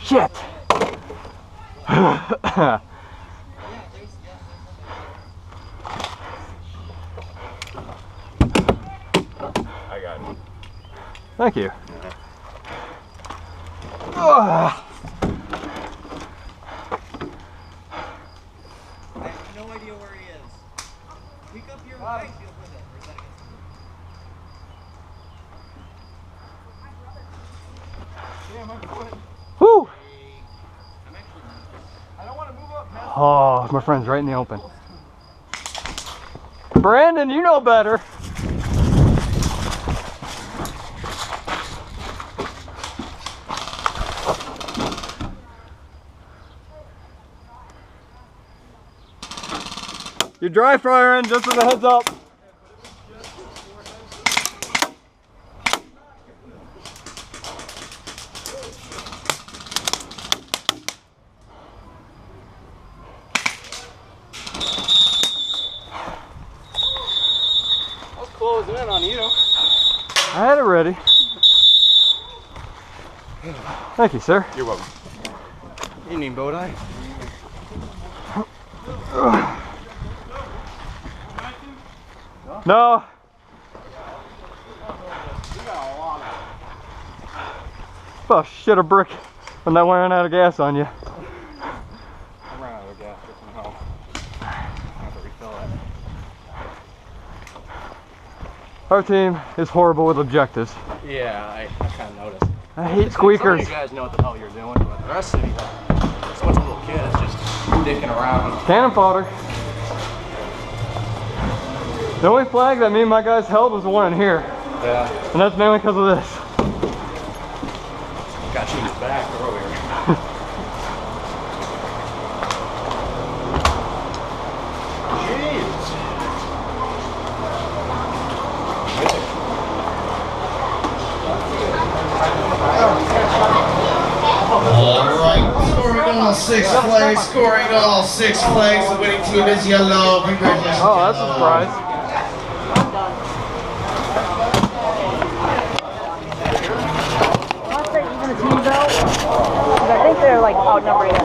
Shit. I got it. Thank you. I have no idea where he is. Pick up your right shield with it. Or is that against the... Yeah, my foot. Woo! I don't want to move up. Oh, my friend's right in the open. Brandon, you know better. You're dry frying, just as a heads up. I was closing in on you. I had it ready. Thank you, sir. You're welcome. You need bow tie? No. Oh shit, a brick. I'm not wearing out of gas on you. I ran out of gas from home. I have to refill it. Our team is horrible with objectives. Yeah, I kind of noticed. I hate Some squeakers. of you guys know what the hell you're doing, but the rest of you, just a bunch of little kids just dicking around. Cannon fodder. The only flag that me and my guys held was the one in here. Yeah. And that's mainly because of this. Got you in the back earlier. Jeez. Alright, scoring all 6 flags, scoring all 6 flags. The winning team is yellow. Congratulations. Oh, that's a surprise. I think they're like outnumbering us.